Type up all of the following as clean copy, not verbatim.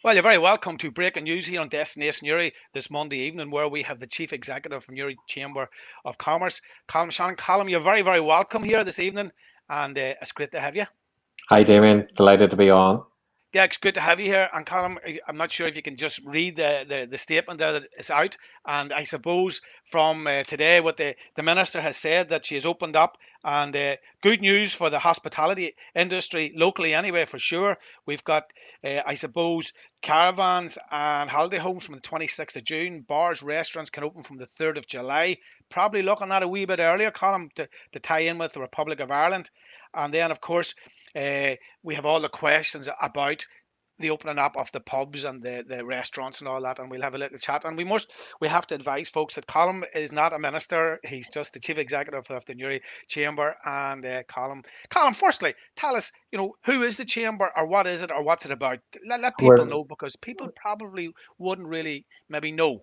Well, you're very welcome to Breaking News here on Destination Newry this Monday evening, where we have the Chief Executive from Newry Chamber of Commerce, Colm Shannon. Colm, you're very, very welcome here this evening, and it's great to have you. Hi, Damien. Delighted to be on. Yeah, it's good to have you here. And Colin, I'm not sure if you can just read the statement there that is out. And I suppose from today, what the Minister has said that she has opened up, and good news for the hospitality industry locally, anyway, for sure. We've got, I suppose, caravans and holiday homes from the 26th of June. Bars, restaurants can open from the 3rd of July. Probably looking at a wee bit earlier, Colin, to tie in with the Republic of Ireland. And then, of course, uh, we have all the questions about the opening up of the pubs and the restaurants and all that, and we'll have a little chat. And we have to advise folks that Colm is not a minister; he's just the chief executive of the Newry Chamber. And Colm, firstly, tell us, who is the chamber, or what is it, or what's it about? Let people We're, know, because people probably wouldn't really maybe know.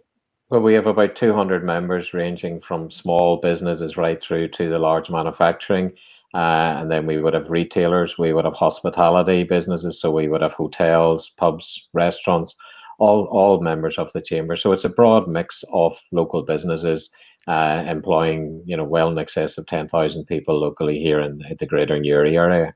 well, we have about 200 members ranging from small businesses right through to the large manufacturing. And then we would have retailers, we would have hospitality businesses, so we would have hotels, pubs, restaurants, all members of the chamber. So it's a broad mix of local businesses employing, well in excess of 10,000 people locally here in the greater Newry area.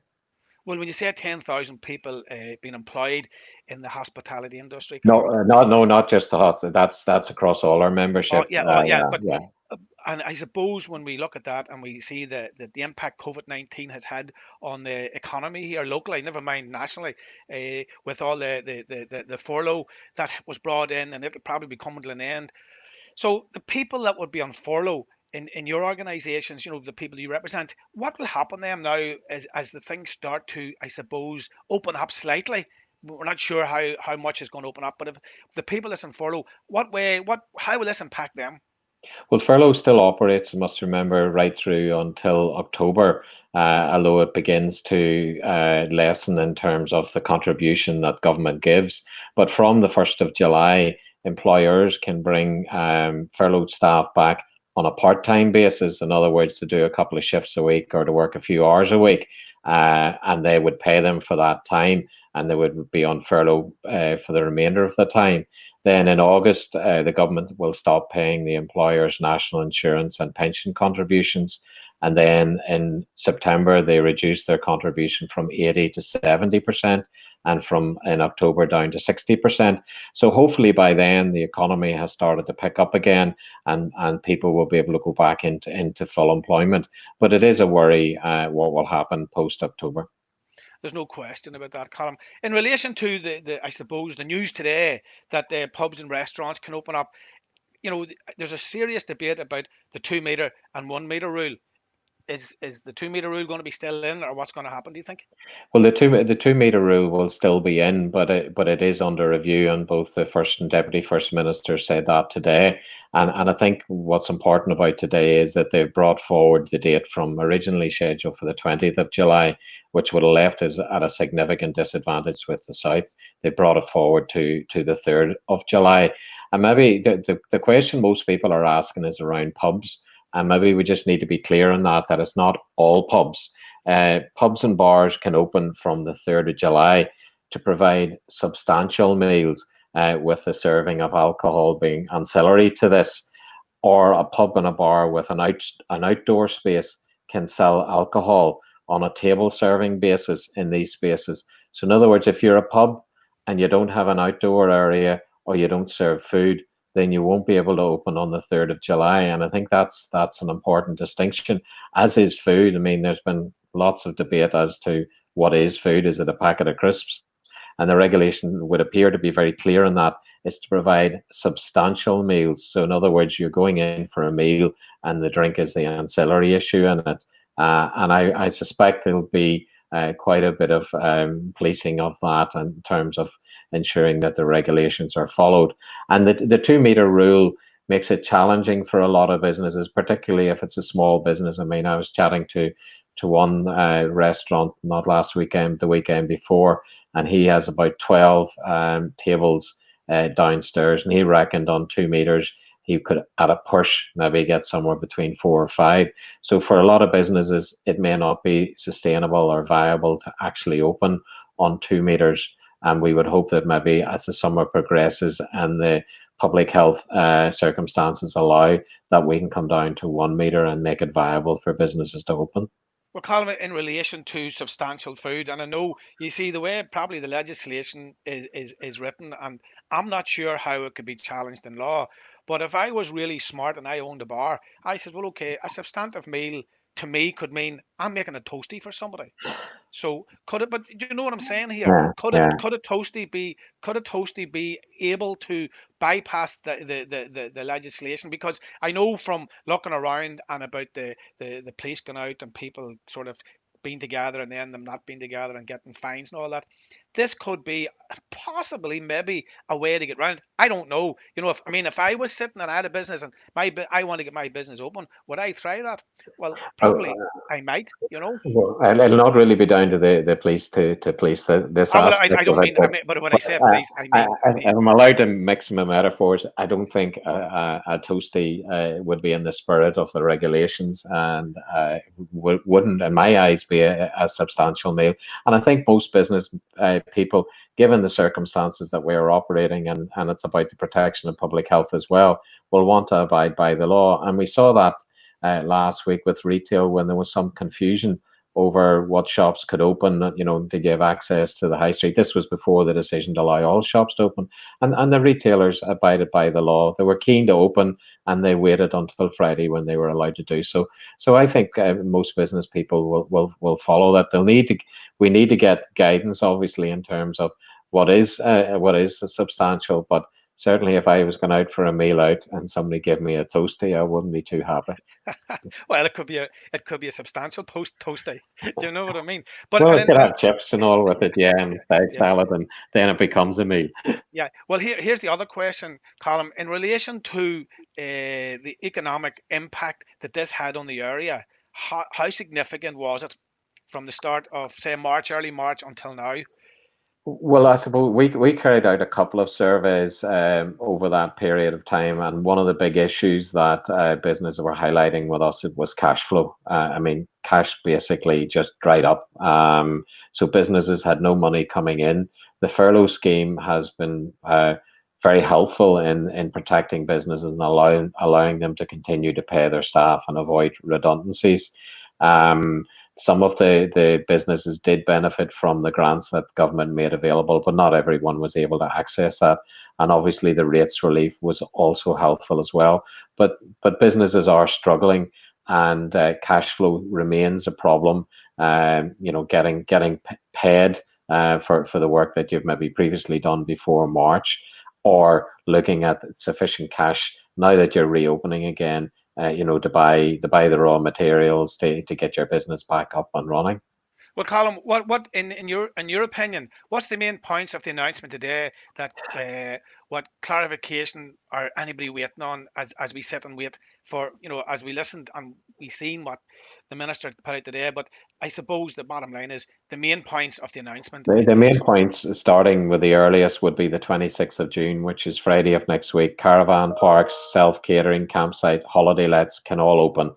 Well, when you say 10,000 people being employed in the hospitality industry, No, Colm. no, not just the host. That's across all our Oh membership. yeah, oh yeah, Yeah, but yeah. and I suppose when we look at that and we see the impact COVID-19 has had on the economy here locally, never mind nationally, with all the furlough that was brought in, and it'll probably be coming to an end. So the people that would be on furlough in your organisations, the people you represent, what will happen to them now as the things start to, I suppose, open up slightly? We're not sure how much is going to open up, but if the people that's on furlough, how will this impact them? Well, furlough still operates, you must remember, right through until October, although it begins to lessen in terms of the contribution that government gives. But from the 1st of July, employers can bring furloughed staff back on a part-time basis. In other words, to do a couple of shifts a week or to work a few hours a week, and they would pay them for that time, and they would be on furlough for the remainder of the time. Then in August, the government will stop paying the employers' national insurance and pension contributions. And then in September, they reduce their contribution from 80 to 70%, and from in October down to 60%. So hopefully by then, the economy has started to pick up again, and people will be able to go back into full employment. But it is a worry what will happen post October. There's no question about that, Colin. In relation to I suppose, the news today that the pubs and restaurants can open up, there's a serious debate about the 2 meter and 1 meter rule. Is the 2 meter rule going to be still in, or what's going to happen, do you think? Well, the 2 meter rule will still be in, but it is under review, and both the first and deputy first minister said that today. And I think what's important about today is that they've brought forward the date from originally scheduled for the 20th of July, which would have left us at a significant disadvantage with the South. They brought it forward to the 3rd of July. And maybe the question most people are asking is around pubs. And maybe we just need to be clear on that it's not all pubs. Pubs and bars can open from the 3rd of July to provide substantial meals with the serving of alcohol being ancillary to this, or a pub and a bar with an outdoor space can sell alcohol on a table serving basis in these spaces. So in other words, if you're a pub and you don't have an outdoor area or you don't serve food, then you won't be able to open on the 3rd of July. And I think that's an important distinction, as is food. I mean, there's been lots of debate as to what is food. Is it a packet of crisps? And the regulation would appear to be very clear on that. It's to provide substantial meals. So in other words, you're going in for a meal and the drink is the ancillary issue in it. And I suspect there'll be quite a bit of policing of that in terms of ensuring that the regulations are followed. And the 2 meter rule makes it challenging for a lot of businesses, particularly if it's a small business. I mean, I was chatting to one restaurant not last weekend, the weekend before, and he has about 12 tables downstairs, and he reckoned on 2 meters he could at a push maybe get somewhere between 4 or 5. So for a lot of businesses, it may not be sustainable or viable to actually open on 2 meters. And we would hope that maybe as the summer progresses and the public health circumstances allow, that we can come down to 1 metre and make it viable for businesses to open. Well, Colin, in relation to substantial food, and I know you see the way probably the legislation is written, and I'm not sure how it could be challenged in law. But if I was really smart and I owned a bar, I said, well, okay, a substantive meal to me could mean I'm making a toasty for somebody. So could it? But you know what I'm saying here? Yeah, yeah. Could a toasty be able to bypass the legislation? Because I know from looking around and about the police going out and people sort of being together and then them not being together and getting fines and all that. This could be possibly maybe a way to get around. I don't know. You know, if I mean, if I was sitting and I had a business and I want to get my business open, would I try that? Well, probably I might. You know. Well, it'll not really be down to the police to police this Well, aspect I of don't it, mean, but, but when I but say police, if I'm allowed to mix my metaphors, I don't think a toasty would be in the spirit of the regulations, and wouldn't, in my eyes, be a substantial meal. And I think most business people, given the circumstances that we are operating in, and it's about the protection of public health as well, will want to abide by the law. And we saw that last week with retail when there was some confusion over what shops could open. You know, did you have access to the high street? This was before the decision to allow all shops to open, and the retailers abided by the law. They were keen to open, and they waited until Friday when they were allowed to do so. So I think most business people will follow that. They'll need to. We need to get guidance, obviously, in terms of what is substantial, but. Certainly, if I was going out for a meal out and somebody gave me a toasty, I wouldn't be too happy. well, it could be a substantial post toasty. Do you know what I mean? But Well, and it could have chips and all with it, yeah, yeah, and side yeah, salad, and then it becomes a meal. yeah. Well, here's the other question, Colin. In relation to the economic impact that this had on the area, how significant was it from the start of say March, early March until now? Well, I suppose we carried out a couple of surveys over that period of time, and one of the big issues that businesses were highlighting with us, it was cash flow. I mean, cash basically just dried up. So businesses had no money coming in. The furlough scheme has been very helpful in protecting businesses and allowing them to continue to pay their staff and avoid redundancies. Um, some of the businesses did benefit from the grants that government made available, but not everyone was able to access that. And obviously, the rates relief was also helpful as well. But businesses are struggling, and cash flow remains a problem. You know, getting paid for the work that you've maybe previously done before March, or looking at sufficient cash now that you're reopening again, you know, to buy the raw materials to get your business back up and running. Well, Colin, what in your opinion, what's the main points of the announcement today that what clarification are anybody waiting on as we sit and wait for as we listened and we seen what the minister put out today, but I suppose the bottom line is the main points of the announcement The, in the main relation. points, starting with the earliest, would be the 26th of June, which is Friday of next week. Caravan parks, self-catering, campsite, holiday lets can all open.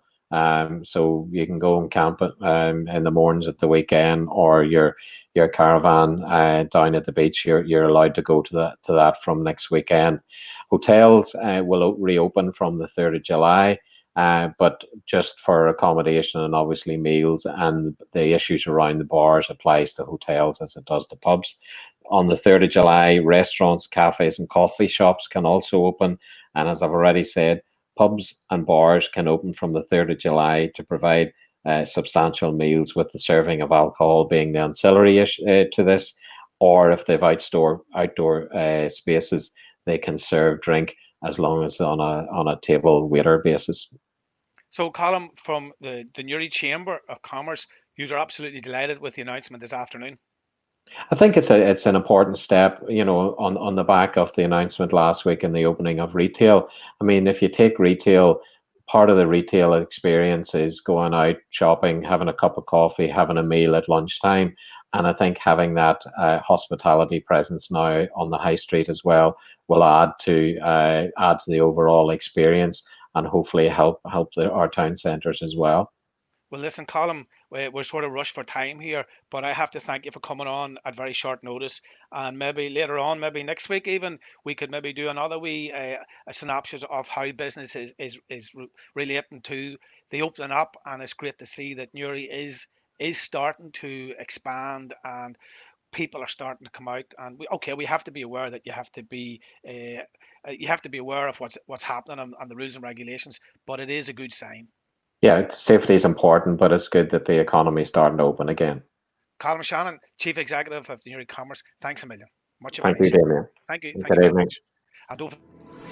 So you can go and camp in the mornings at the weekend, or your caravan down at the beach. You're allowed to go to that from next weekend. Hotels will reopen from the 3rd of July. But just for accommodation and obviously meals, and the issues around the bars applies to hotels as it does to pubs. On the 3rd of July, restaurants, cafes, and coffee shops can also open. And as I've already said, pubs and bars can open from the 3rd of July to provide substantial meals, with the serving of alcohol being the ancillary to this. Or if they've outdoor spaces, they can serve drink as long as on a table waiter basis. So, Colin, from the Newry Chamber of Commerce, you are absolutely delighted with the announcement this afternoon. I think it's an important step, you know, on the back of the announcement last week in the opening of retail. I mean, if you take retail, part of the retail experience is going out shopping, having a cup of coffee, having a meal at lunchtime, and I think having that hospitality presence now on the high street as well will add to the overall experience, and hopefully help our town centres as well. Well, listen, Colin, we're sort of rushed for time here, but I have to thank you for coming on at very short notice. And maybe later on, maybe next week even, we could maybe do another wee a synopsis of how business is relating to the opening up. And it's great to see that Newry is starting to expand and people are starting to come out. And we have to be aware that you have to be aware of what's happening and the rules and regulations. But it is a good sign. Yeah, safety is important, but it's good that the economy is starting to open again. Colin Shannon, Chief Executive of the Newry Commerce, thanks a million. Much Thank you, appreciated. Damien. Thank you. Thank you Good very evening. much. And don't forget